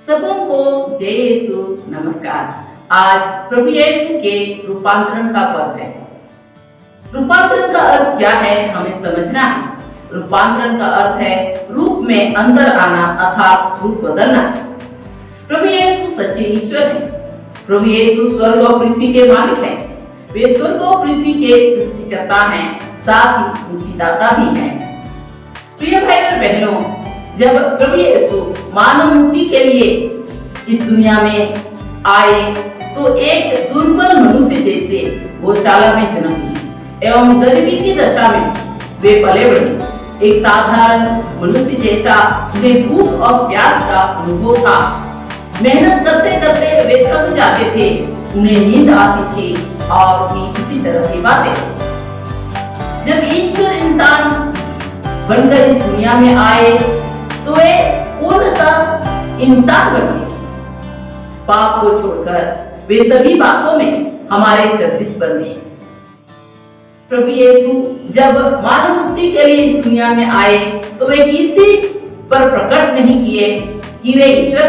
सबों को जय यीशु नमस्कार। आज प्रभु यीशु के रूपांतरण का पर्व है। रूपांतरण का अर्थ क्या है हमें समझना है। रूपांतरण का अर्थ है रूप में अंदर आना अर्थात रूप बदलना। प्रभु यीशु सच्चे ईश्वर हैं। प्रभु यीशु स्वर्ग और पृथ्वी के मालिक हैं। वे स्वर्ग और पृथ्वी के सृष्टिकर्ता हैं, साथ ही उनकी दाता भी हैं। प्रिय भाई और बहनों, जब प्रभु यीशु मानव मुक्ति के लिए इस दुनिया में आए तो एक दुर्बल मनुष्य जैसे गौशाला में जन्म लिया एवं गरीबी की दशा में वे पले बढ़े। एक साधारण मनुष्य जैसा उन्हें भूख और प्यास का अनुभव था। मेहनत करते करते वे थक जाते थे, उन्हें नींद आती थी और भी इसी तरह की बातें। जब ईश्वर इंसान बनकर इस दुनिया में आए तो वे पूर्णतः इंसान बने। पाप को छोड़कर वे सभी बातों में हमारे सदृश बने। प्रभु यीशु जब मानव मुक्ति के लिए इस दुनिया में आए तो वे किसी पर प्रकट नहीं किए कि वे ईश्वर।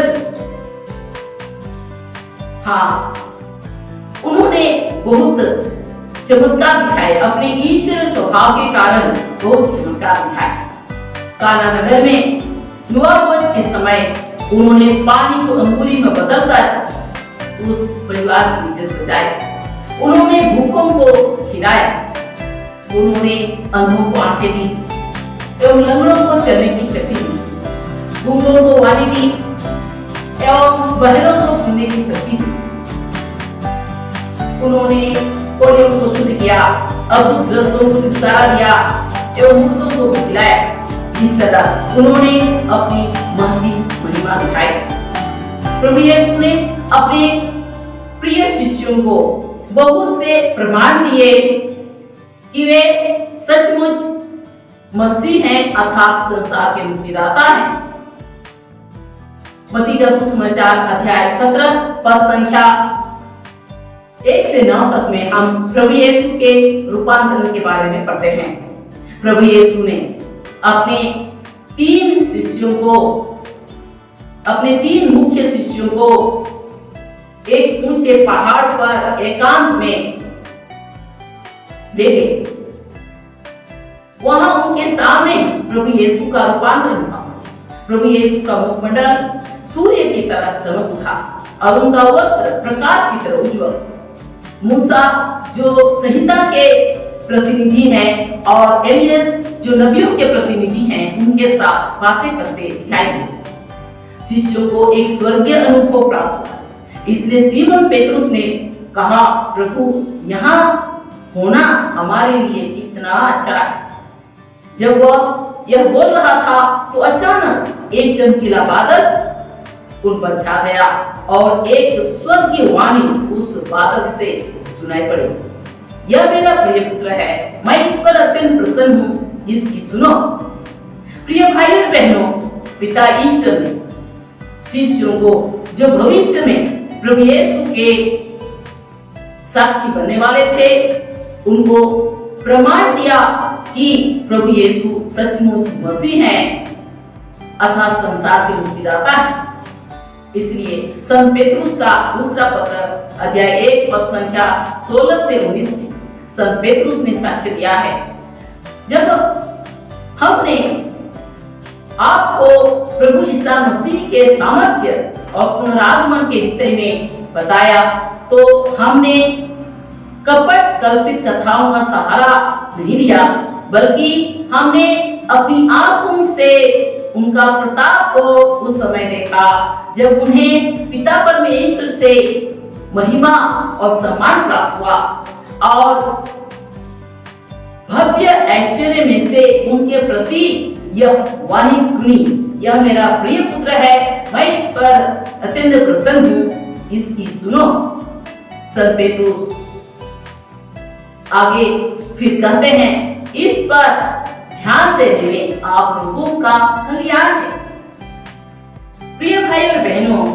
हाँ, उन्होंने बहुत चमत्कार दिखाए। अपने ईश्वर स्वभाव के कारण बहुत चमत्कार दिखाए। काना नगर में नूह के समय उन्होंने पानी को अंगूरी में बदलकर उस परिवार की इज्जत बचाई। उन्होंने भूखों को खिलाया, उन्होंने अंधों को आंखें दी एवं लंगड़ों को चलने की शक्ति दी, गूंगों को वाणी दी एवं बहरों को सुनने की शक्ति दी। उन्होंने कोयलों को शुद्ध किया, अबुद्धग्रस्तों को छुटकारा दिया एवं मुर्दों को खिलाया। इस तरह उन्होंने अपनी महती महिमा दिखाई। प्रभु यीशु ने अपने प्रिय शिष्यों को बहुत से प्रमाण दिए कि वे सचमुच मसीह हैं अर्थात संसार के मुक्तिदाता हैं। मत्ती का सुसमाचार अध्याय 17 पद संख्या 1 से 9 तक में हम प्रभु यीशु के रूपांतरण के बारे में पढ़ते हैं। प्रभु यीशु ने अपने 3 मुख्य शिष्यों को एक ऊंचे पहाड़ पर एकांत में ले गए। वहां उनके सामने प्रभु यीशु का रूपांतरण था। प्रभु यीशु का मुखमंडल सूर्य की तरह चमक उठा और उनका वस्त्र प्रकाश की तरह उज्ज्वल। मूसा जो संहिता के प्रतिनिधि हैं और एलियस जो नबियों के प्रतिनिधि हैं, उनके साथ बातें करते दिखाई दिए। शिष्यों को एक स्वर्गीय अनुभव प्राप्त हुआ। इसलिए सीमोन पेतरुस ने कहा, प्रभु यहाँ होना हमारे लिए कितना अच्छा है। जब वह यह बोल रहा था तो अचानक एक चमकीला बादल उन पर छा गया और एक स्वर्गीय वाणी उस बादल से सुनाई पड़ी, यह मेरा प्रिय पुत्र है, मैं इस पर अत्यंत प्रसन्न हूँ, इसकी सुनो। प्रिय भाई और बहनों, पिता ईश्वर ने शिष्यों को जो भविष्य में प्रभु यीशु के साक्षी बनने वाले थे, उनको प्रमाण दिया कि प्रभु यीशु सचमुच मसीह हैं अर्थात संसार के मुक्तिदाता हैं। इसलिए संत पेतरुस का दूसरा पत्र अध्याय 1 पद संख्या 16 से 19 में संत पेतरुस ने साक्ष्य दिया है, जब हमने आपको प्रभु यीशु मसीह के सामर्थ्य और पुनरागमन के विषय में बताया तो हमने कपट कल्पित कथाओं का सहारा नहीं लिया, बल्कि हमने अपनी आंखों से उनका प्रताप को उस समय देखा जब उन्हें पिता परमेश्वर से महिमा और सम्मान प्राप्त हुआ और भव्य ऐश्वर्य में से उनके प्रति यह वाणी सुनी, यह मेरा प्रिय पुत्र है, मैं इस पर अत्यंत प्रसन्न हूँ, इसकी सुनो। संत पेतरुस आगे फिर कहते हैं, इस पर ध्यान देने में आप लोगों का कल्याण है। प्रिय भाई और बहनों,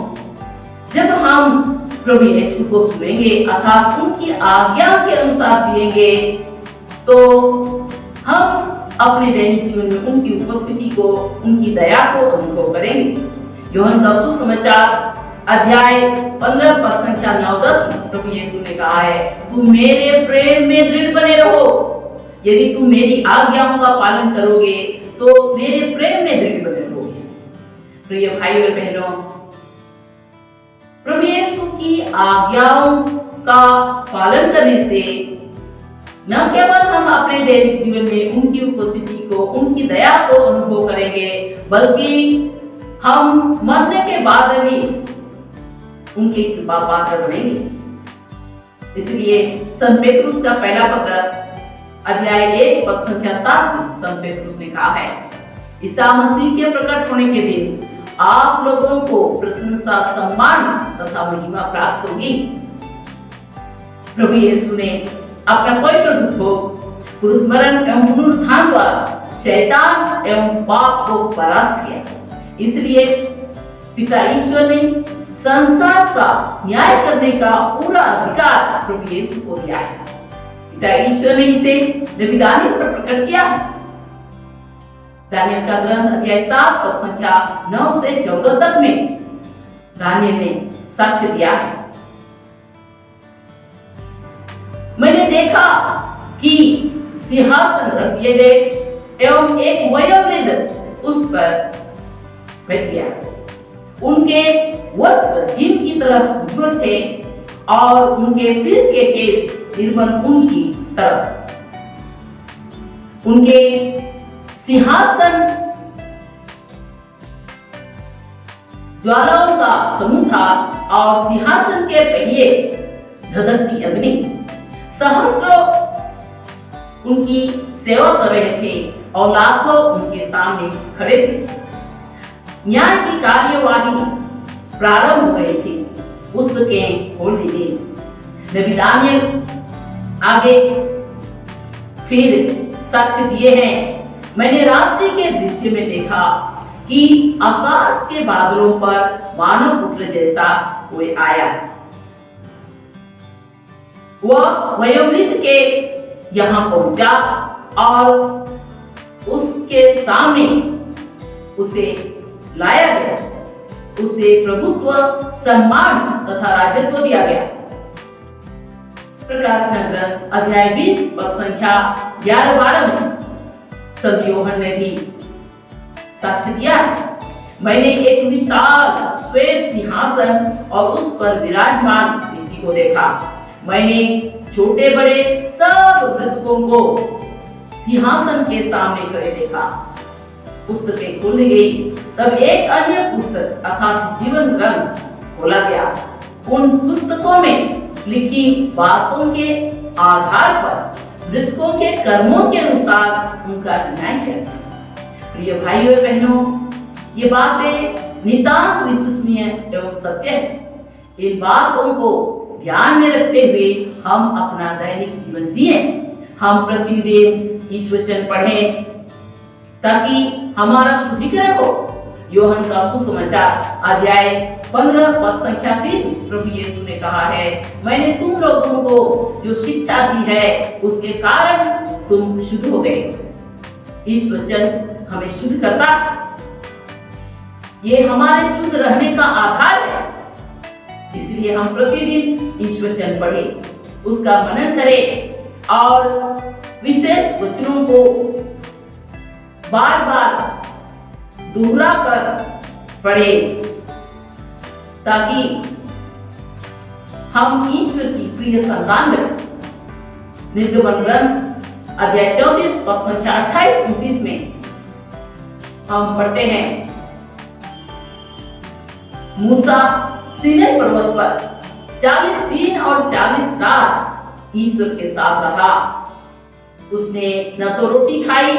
जब हम प्रभु यीशु को सुनेंगे अर्थात उनकी आज्ञा के अनुसार जिएंगे तो हम अपने दैनिक जीवन में उनकी उपस्थिति को, उनकी दया को अनुभव करेंगे। यूहन्ना का सुसमाचार अध्याय 15 पद संख्या 9-10 में प्रभु यीशु ने कहा है, तुम मेरे प्रेम में दृढ़ बने रहो। यदि तुम मेरी आज्ञाओं का पालन करोगे तो मेरे प्रेम में दृढ़ बने रहोगे। प्रिय भाई और बहनों, प्रभु यीशु की आज्ञाओं का पालन करने से न केवल हम अपने दैनिक जीवन में उनकी उपस्थिति को, उनकी दया को अनुभव करेंगे, बल्कि हम मरने के बाद भी उनके कृपा पात्र बनेंगे। इसलिए संत पेतरुस का पहला पत्र अध्याय 1 पद संख्या 7 में संत पेतरुस ने कहा है, ईसा मसीह के प्रकट होने के दिन आप लोगों को प्रशंसा, सम्मान तथा महिमा प्राप्त होगी। प्रभु यीशु ने अपना पवित्र दुख, क्रूस मरण एवं पुनरुत्थान द्वारा शैतान एवं पाप को परास्त किया। इसलिए पिता ईश्वर ने संसार का न्याय करने का पूरा अधिकार प्रभु यीशु को दिया है। पिता ईश्वर ने इसे नबी दानियल पर प्रकट किया है। दानियल का ग्रंथ अध्याय 7 पद संख्या 9 से 14 तक में दानियल ने साक्ष्य दिया है, मैंने देखा कि सिंहासन रख दिए गए एवं एक वयोवृद्ध उस पर बैठ गया। उनके वस्त्र हिम की तरह उज्ज्वल थे और उनके सिर के केस निर्मल ऊन की तरह। उनके सिंहासन ज्वालाओं का समूह था और सिंहासन के पहिए धधकती अग्नि। सहस्रों उनकी सेवा कर रहे थे और लाखों उनके सामने खड़े थे। न्याय की कार्यवाही प्रारंभ हो रही थी। पुस्तकें खोल दी गई। नबी दानियल आगे फिर साक्ष्य दिए हैं, मैंने रात्रि के दृश्य में देखा कि आकाश के बादलों पर मानव पुत्र जैसा कोई आया। वह वयोवृद्ध के यहाँ पहुंचा और उसके सामने उसे लाया गया। उसे प्रभुत्व, सम्मान तथा राजत्व दिया गया। प्रकाशन ग्रंथ अध्याय 20 पद संख्या 11-12 में संत यूहन्ना ने भी साक्ष्य दिया, मैंने एक विशाल श्वेत सिंहासन और उस पर विराजमान व्यक्ति को देखा। मैंने छोटे बड़े सब मृतकों को सिंहासन के सामने खड़े देखा। पुस्तकें खोली गई। तब एक अन्य पुस्तक अर्थात जीवन ग्रंथ खोला गया। उन पुस्तकों में लिखी बातों के आधार पर मृतकों के कर्मों के अनुसार उनका न्याय किया गया। प्रिय भाइयों और बहनों, ये बातें नितांत विश्वसनीय एवं सत्य है। इन बातों को ध्यान में रखते हुए हम अपना दैनिक जीवन जिए। हम प्रतिदिन ईश्वर वचन पढ़ें ताकि हमारा शुद्धिकरण हो। यूहन्ना का सुसमाचार अध्याय 15 पद संख्या 3 प्रभु यीशु ने कहा है, मैंने तुम लोगों को जो शिक्षा दी है उसके कारण तुम शुद्ध हो गए। ईश्वर वचन हमें शुद्ध करता है। ये हमारे शुद्ध रहने का आधार है। इसलिए हम प्रतिदिन ईश्वर वचन पढ़ें, उसका मनन करें और विशेष वचनों को बार बार दोहरा कर पढ़े ताकि हम ईश्वर की प्रिय संतान बने। निर्गमन ग्रंथ अध्याय 34 पद संख्या 28-29 में हम पढ़ते हैं, मूसा सीनै पर्वत पर 40 दिन और 40 रात ईश्वर के साथ रहा। उसने न तो रोटी खाई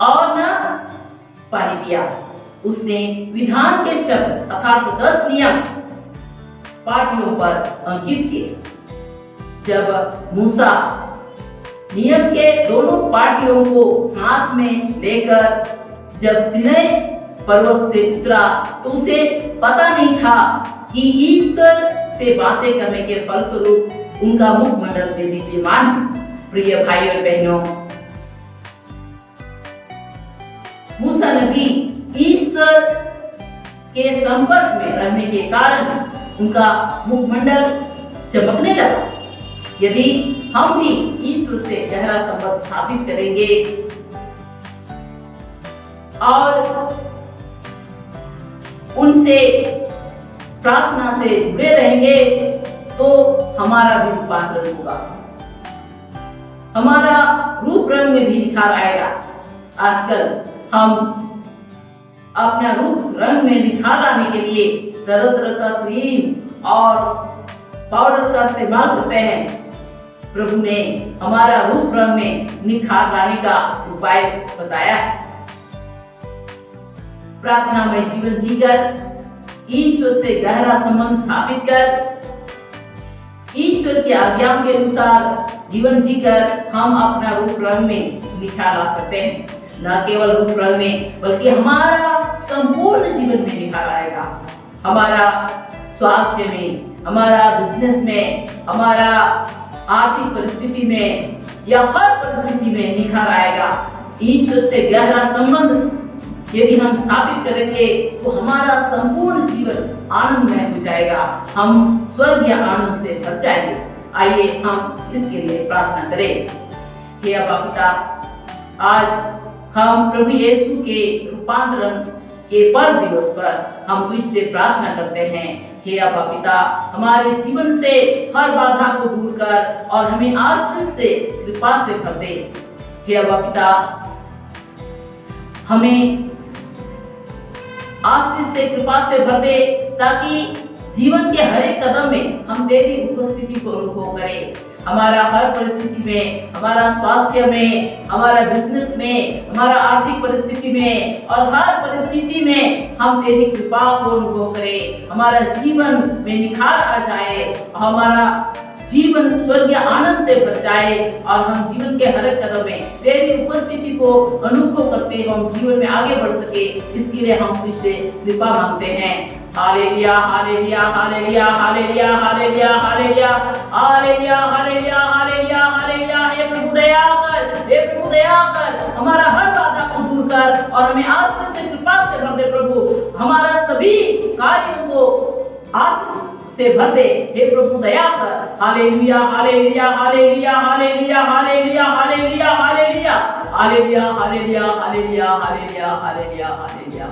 और न पानी पिया। उसने विधान के शब्द अर्थात 10 नियम पाटियों पर अंकित किए। जब मूसा नियम के दोनों पाटियों को हाथ में लेकर जब सीनै पर्वत से उतरा तो उसे पता नहीं था कि ईश्वर से बातें करने के फलस्वरूप उनका मुखमंडल दीप्यमान है। प्रिय भाई और बहनों, मूसा नबी ईश्वर के संपर्क में रहने के कारण उनका मुखमंडल चमकने लगा। यदि हम भी ईश्वर से गहरा संबंध स्थापित करेंगे और उनसे प्रार्थना से जुड़े रहेंगे तो हमारा भी रूपांतरण होगा, हमारा रूप रंग में भी निखार आएगा। आजकल हम अपना रूप रंग में निखार आने के लिए तरह तरह का क्रीम और पाउडर का इस्तेमाल करते हैं। प्रभु ने हमारा रूप रंग में निखार लाने का उपाय बताया है। प्रार्थना में जीवन जीकर, ईश्वर से गहरा संबंध स्थापित कर, ईश्वर की आज्ञाओं के अनुसार जीवन जीकर हम अपना रूप रंग में निखार ला सकते हैं। न केवल रूप रंग में बल्कि हमारा संपूर्ण जीवन में निखार आएगा। हमारा स्वास्थ्य में, हमारा बिजनेस में, हमारा आर्थिक परिस्थिति में या हर परिस्थिति में निखार आएगा। ईश्वर से गहरा संबंध यदि हम स्थापित करेंगे तो हमारा संपूर्ण जीवन आनंदमय हो जाएगा, हम स्वर्गीय आनंद से भर जाएंगे। आइए हम इसके लिए प्रार्थना करें। हे अब्बा पिता, आज हम प्रभु यीशु के रूपांतरण के पर्व दिवस पर हम तुझसे प्रार्थना करते हैं। हे अब्बा पिता, हमारे जीवन से हर बाधा को दूर कर और हमें आशीष से, कृपा से भर दे। हे अब्बा पिता, हमें आशीष से, कृपा से भर दे ताकि जीवन के हर एक कदम में हम तेरी उपस्थिति को अनुभव करें। हमारा हर परिस्थिति में, हमारा स्वास्थ्य में, हमारा बिजनेस में, हमारा आर्थिक परिस्थिति में और हर परिस्थिति में हम तेरी कृपा को अनुभव करें। हमारा जीवन में निखार आ जाए, हमारा जीवन स्वर्गीय आनंद से भर जाए और हम जीवन के हर एक कदम में तेरी उपस्थिति को अनुभव करते हम जीवन में आगे बढ़ सके। इसके लिए हम तुझसे कृपा मांगते हैं। Hallelujah, hallelujah, hallelujah, hallelujah, hallelujah, hallelujah, hallelujah, hallelujah, hallelujah, hallelujah. हे प्रभु दया कर, हे प्रभु दया कर, हमारा हर बाधा को दूर कर और हमें आशीष से, कृपा से भर दे प्रभु। हमारा सभी कार्यों को आशीष से भर दे, हे प्रभु दया कर। Hallelujah, hallelujah, hallelujah, hallelujah, hallelujah, hallelujah, hallelujah, hallelujah, hallelujah, hallelujah, hallelujah, hallelujah, hallelujah.